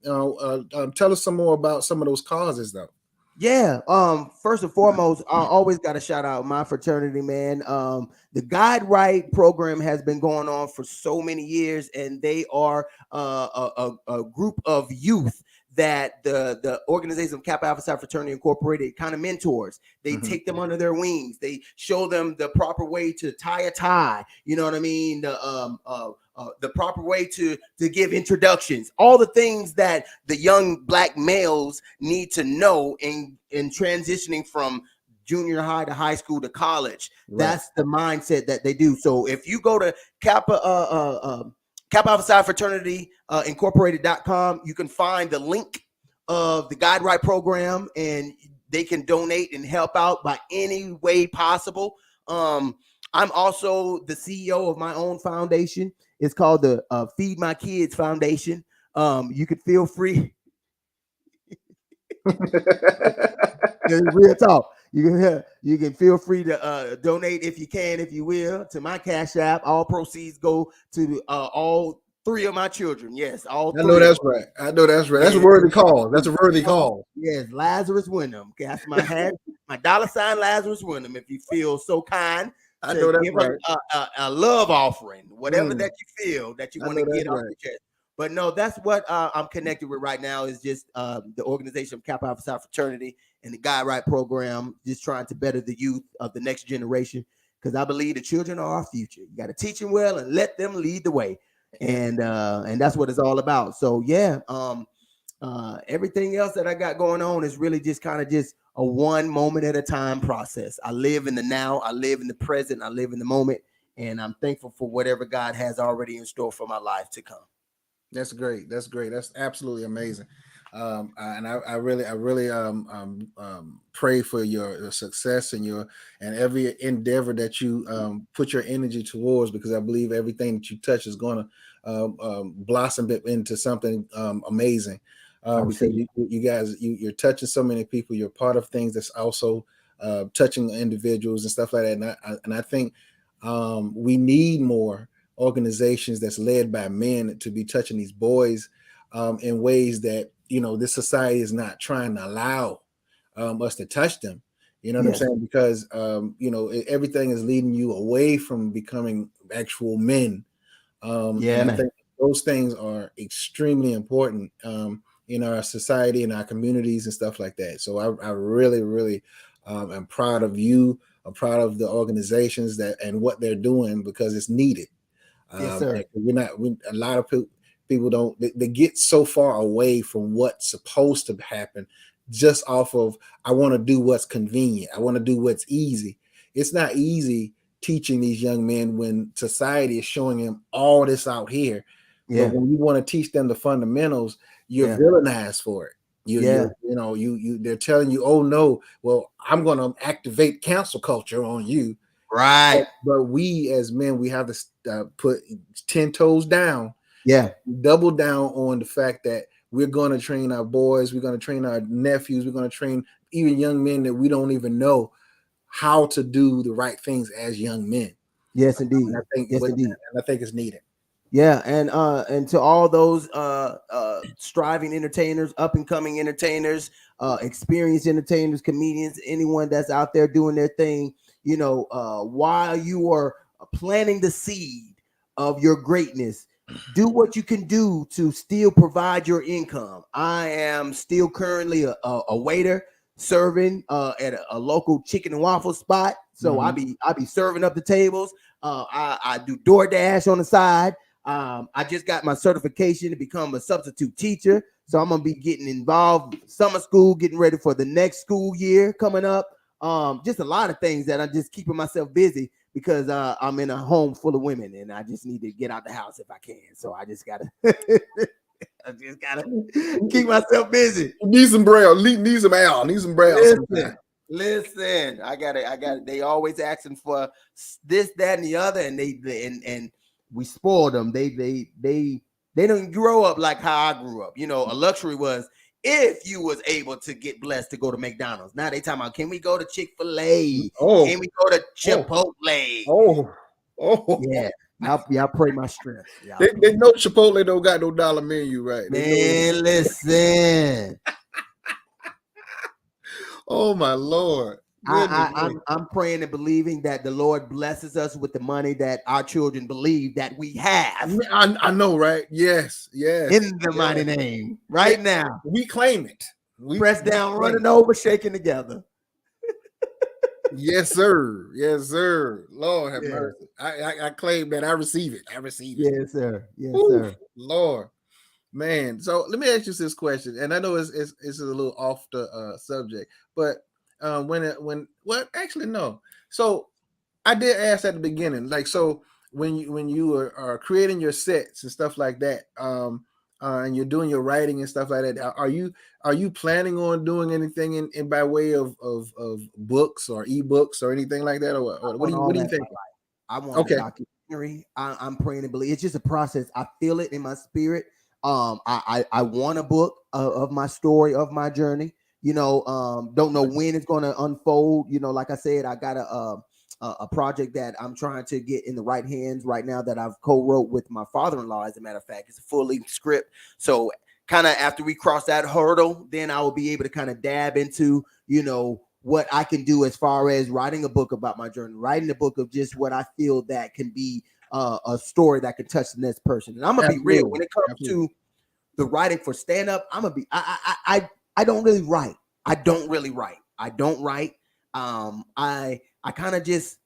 us some more about some of those causes, though. Yeah. First and foremost, I always got to shout out my fraternity, man. The Guide Right program has been going on for so many years, and they are a group of youth that the organization of Kappa Alpha Psi Fraternity Incorporated kind of mentors. They take them under their wings. They show them the proper way to tie a tie. You know what I mean? The proper way to give introductions, all the things that the young black males need to know in transitioning from junior high to high school to college. Right. That's the mindset that they do. So if you go to Kappa Alpha Psi Fraternity Incorporated.com, you can find the link of the Guide Right program, and they can donate and help out by any way possible. I'm also the CEO of my own foundation. It's called the Feed My Kids Foundation. You could feel free. Real talk. You can feel free to donate if you can, if you will, to my Cash App. All proceeds go to all 3 of my children. Yes, all 3. I know that's right. I know that's right. That's a worthy call. That's a worthy call. Yes, Lazarus Windham. That's my hat. My $sign Lazarus Windham. If you feel so kind. I know that's right. A love offering, whatever that you feel that you want to get off your chest. But no, that's what I'm connected with right now is just the organization of Kappa Alpha Psi Fraternity and the Guide Right program, just trying to better the youth of the next generation. Because I believe the children are our future. You got to teach them well and let them lead the way, and that's what it's all about. So yeah, everything else that I got going on is really just kind of just a one moment at a time process. I live in the now, I live in the present, I live in the moment, and I'm thankful for whatever God has already in store for my life to come. That's great. That's great. That's absolutely amazing. And I really pray for your success and every endeavor that you put your energy towards, because I believe everything that you touch is going to blossom into something amazing. Because you guys, you're touching so many people. You're part of things that's also touching individuals and stuff like that. And I think we need more organizations that's led by men to be touching these boys in ways that, this society is not trying to allow us to touch them. You know what I'm saying? Because everything is leading you away from becoming actual men. And I think those things are extremely important in our society, in our communities and stuff like that. So I really, really am proud of you. I'm proud of the organizations and what they're doing, because it's needed. Yes, sir. A lot of people don't, they get so far away from what's supposed to happen just off of, I want to do what's convenient. I want to do what's easy. It's not easy teaching these young men when society is showing them all this out here. But when you want to teach them the fundamentals, you're villainized for it. They're telling you, oh no, well, I'm going to activate cancel culture on you. Right. But we as men, we have to put 10 toes down. Yeah. Double down on the fact that we're going to train our boys. We're going to train our nephews. We're going to train even young men that we don't even know how to do the right things as young men. Yes, indeed. And I think it's needed. Yeah, and to all those striving entertainers, up and coming entertainers, experienced entertainers, comedians, anyone that's out there doing their thing, while you are planting the seed of your greatness, do what you can do to still provide your income. I am still currently a waiter serving at a local chicken and waffle spot. So I be serving up the tables. I do DoorDash on the side. I just got my certification to become a substitute teacher. So I'm going to be getting involved in summer school, getting ready for the next school year coming up. Just a lot of things that I'm just keeping myself busy because I'm in a home full of women and I just need to get out the house if I can. So I just got to keep myself busy. Need some braille, need some Al, need some braille. Listen, I got it. They always asking for this, that, and the other, and they we spoil them. They They don't grow up like how I grew up. You know, a luxury was if you was able to get blessed to go to McDonald's. Now they talking about, can we go to Chick-fil-A? Oh, Can we go to oh, Chipotle? oh. Yeah. Y'all pray my strength. They know Chipotle don't got no dollar menu, right? They Man, listen. Oh my Lord. I'm praying and believing that the Lord blesses us with the money that our children believe that we have. I know, right? Yes. In the mighty name. Right now. We claim it. We press down, running over, shaking together. Yes, sir. Yes, sir. Lord have mercy. I claim that. I receive it. Yes, sir. Yes, Ooh, sir. Lord. Man, so let me ask you this question, and I know it's a little off the subject, but actually no. So I did ask at the beginning, like, so when you are creating your sets and stuff like that, and you're doing your writing and stuff like that, are you planning on doing anything in by way of books or ebooks or anything like that, or what do you think? I want a documentary. I'm praying and believe. It's just a process. I feel it in my spirit. I want a book of my story, of my journey. You know, don't know when it's going to unfold. You know, like I said, I got a project that I'm trying to get in the right hands right now that I've co-wrote with my father-in-law. As a matter of fact, it's a full-length script. So kind of after we cross that hurdle, then I will be able to kind of dab into, you know, what I can do as far as writing a book about my journey, writing a book of just what I feel that can be a story that can touch the next person. And I'm gonna be real when it comes to the writing for stand-up. I'm gonna be I don't really write. I don't write. I kind of just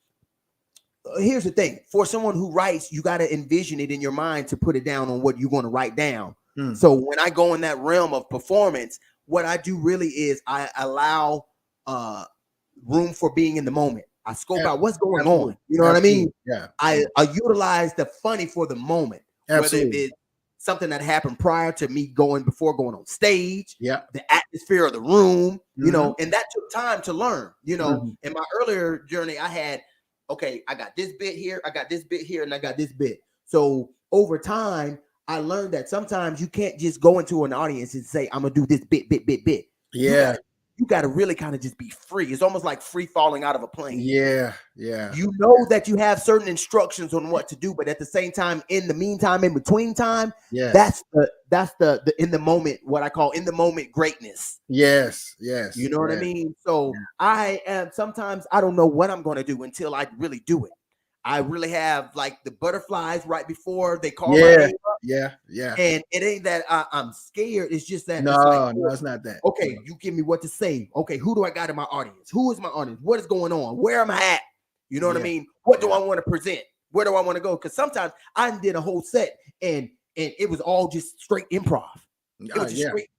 here's the thing. For someone who writes, you got to envision it in your mind to put it down on what you're going to write down. So when I go in that realm of performance, what I do really is I allow room for being in the moment. I scope out what's going on. You know what I mean? Yeah. I utilize the funny for the moment. Whether it's something that happened prior to me before going on stage, the atmosphere of the room, you know, and that took time to learn. You know, in my earlier journey, I had, I got this bit here, I got this bit here, and I got this bit. So over time, I learned that sometimes you can't just go into an audience and say, I'm gonna do this bit. Yeah. You got to really kind of just be free. It's almost like free falling out of a plane. Yeah. You know that you have certain instructions on what to do, but at the same time, in the meantime, in between time, that's the in the moment, what I call in the moment greatness. Yes. You know what I mean? So sometimes I don't know what I'm going to do until I really do it. I really have like the butterflies right before they call my name up. Yeah. And it ain't that I'm scared. It's just that no, it's not that. Okay, you give me what to say. Okay, who do I got in my audience? Who is my audience? What is going on? Where am I at? You know what I mean? What do I want to present? Where do I want to go? Because sometimes I did a whole set and it was all just straight improv. It was just straight,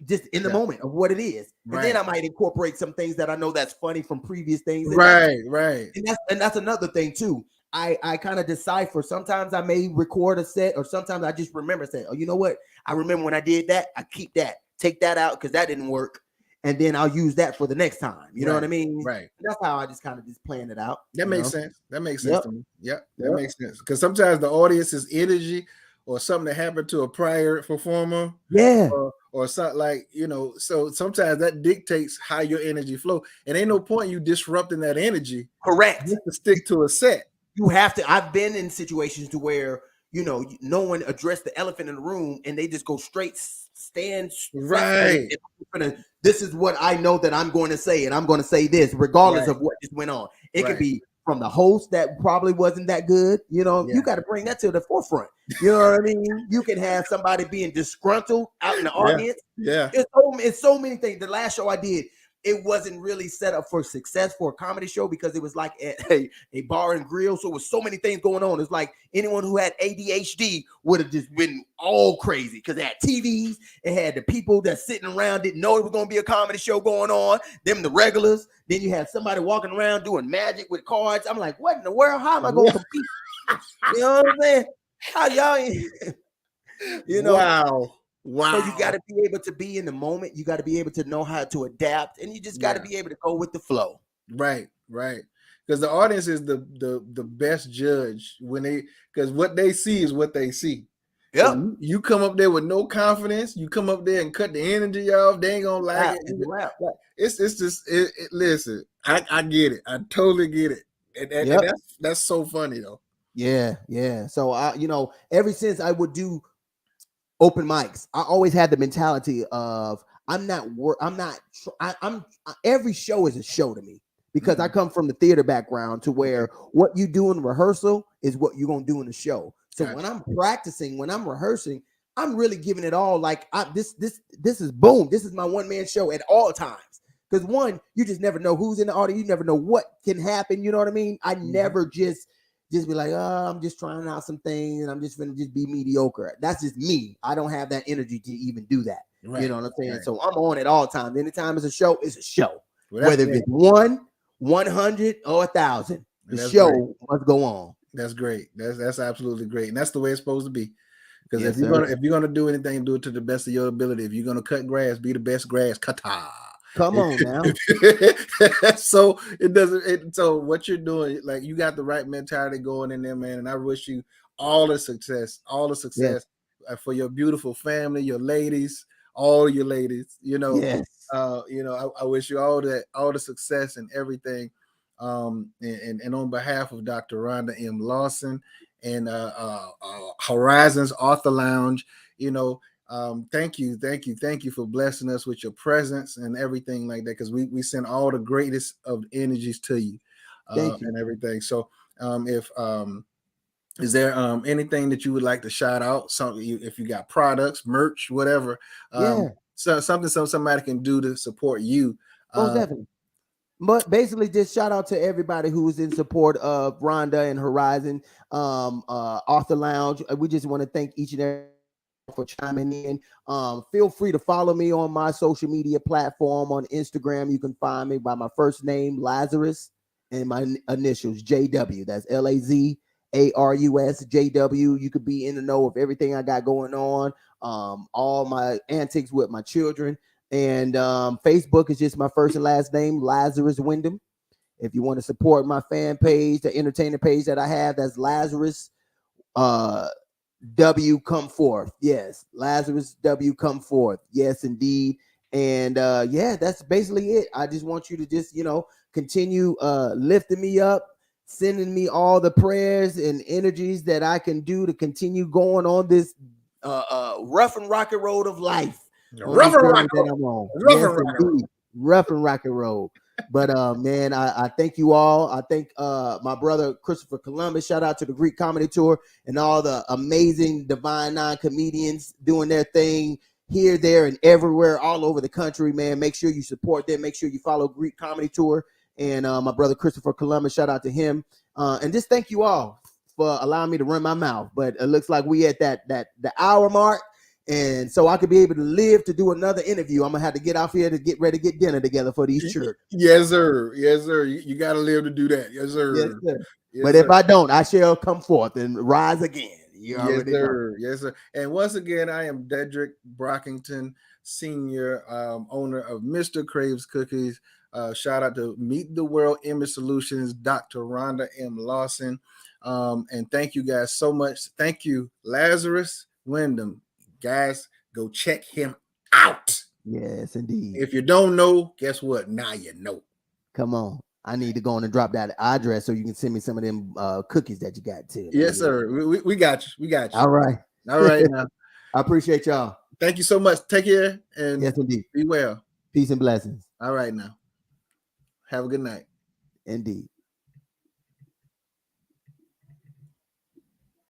just in the moment of what it is. And then I might incorporate some things that I know that's funny from previous things. Right. And that's another thing too. I kind of decipher. Sometimes I may record a set, or sometimes I just remember saying, oh, you know what? I remember when I did that. I keep that. Take that out because that didn't work. And then I'll use that for the next time. You know what I mean? Right. That's how I just kind of just plan it out. That makes sense. That makes sense to me. That makes sense. Because sometimes the audience's energy or something that happened to a prior performer. Or something like, you know, so sometimes that dictates how your energy flow. And ain't no point you disrupting that energy. Correct. You have to stick to a set. You have to. I've been in situations to where, you know, no one addressed the elephant in the room and they just go straight stand. Right. This is what I know that I'm going to say, and I'm going to say this regardless of what just went on. It could be from the host that probably wasn't that good. You know, you got to bring that to the forefront. You know what I mean? You can have somebody being disgruntled out in the audience. It's so many things. The last show I did, it wasn't really set up for success for a comedy show because it was like a bar and grill. So it was so many things going on. It's like anyone who had ADHD would have just been all crazy because it had TVs. It had the people that sitting around didn't know it was going to be a comedy show going on. Them, the regulars. Then you had somebody walking around doing magic with cards. I'm like, what in the world? How am I going to compete? You know what I'm saying? How y'all, you know? Wow. So you got to be able to be in the moment. You got to be able to know how to adapt, and you just got to be able to go with the flow. Right. Because the audience is the best judge because what they see is what they see. So you come up there with no confidence. You come up there and cut the energy off. They ain't gonna like it. It's just listen. I get it. I totally get it. And that's so funny though. Yeah. So ever since I would do open mics, I always had the mentality of every show is a show to me, because I come from the theater background to where what you do in rehearsal is what you're gonna do in the show. So when I'm practicing, when I'm rehearsing, I'm really giving it all. Like this is boom. This is my one-man show at all times. Because one, you just never know who's in the audience. You never know what can happen. You know what I mean? I never just be like, oh, I'm just trying out some things and I'm just gonna just be mediocre. That's just me. I don't have that energy to even do that. Right, you know what I'm saying? Right. So I'm on at all times. Anytime it's a show, it's a show. Well, whether it's 1, 100, or 1,000, the show must go on. That's great. That's absolutely great, and that's the way it's supposed to be. Because if you're gonna do anything, do it to the best of your ability. If you're gonna cut grass, be the best grass cutter. Come on now. So it doesn't. So what you're doing, like, you got the right mentality going in there, man. And I wish you all the success for your beautiful family, your ladies, all your ladies. I wish you all the success and everything. And on behalf of Dr. Rhonda M. Lawson and Horizons Author Lounge, thank you for blessing us with your presence and everything like that, because we send all the greatest of energies to you, and everything. So is there anything that you would like to shout out? Something, if you got products, merch, whatever, so something somebody can do to support you. Most definitely. But basically, just shout out to everybody who's in support of Rhonda and Horizon Author Lounge. We just want to thank each and every for chiming in. Feel free to follow me on my social media platform. On Instagram, you can find me by my first name, Lazarus, and my initials, JW. That's LAZARUS, JW. You could be in the know of everything I got going on, all my antics with my children. And Facebook is just my first and last name, Lazarus Windham. If you want to support my fan page, the entertainer page that I have, that's Lazarus W Come Forth. Yes, Lazarus W Come Forth. Yes, indeed. And that's basically it. I just want you to just continue lifting me up, sending me all the prayers and energies that I can do to continue going on this rough and rocky road of life. Rough and rocky road. But man, I thank you all. I thank my brother Christopher Columbus. Shout out to the Greek Comedy Tour and all the amazing Divine Nine comedians doing their thing here, there, and everywhere, all over the country, man. Make sure you support them. Make sure you follow Greek Comedy Tour and my brother Christopher Columbus. Shout out to him. And just thank you all for allowing me to run my mouth. But it looks like we at the hour mark. And so I could be able to live to do another interview. I'm gonna have to get off here to get ready to get dinner together for these children. Yes, sir. Yes, sir. You got to live to do that. Yes, sir. Yes, sir. Yes, but sir. If I don't, I shall come forth and rise again. Yes, sir. Yes, sir. And once again, I am Derrick Brockington, Senior, owner of Mr. Craves Cookies. Shout out to Meet the World Image Solutions, Dr. Rhonda M. Lawson. And thank you guys so much. Thank you, Lazarus Windham. Guys, go check him out. Yes, indeed. If you don't know, guess what? Now you know. Come on. I need to go on and drop that address so you can send me some of them cookies that you got too. Yes, sir. We got you. We got you. All right. All right. Now. I appreciate y'all. Thank you so much. Take care. And yes, indeed. Be well. Peace and blessings. All right now. Have a good night. Indeed.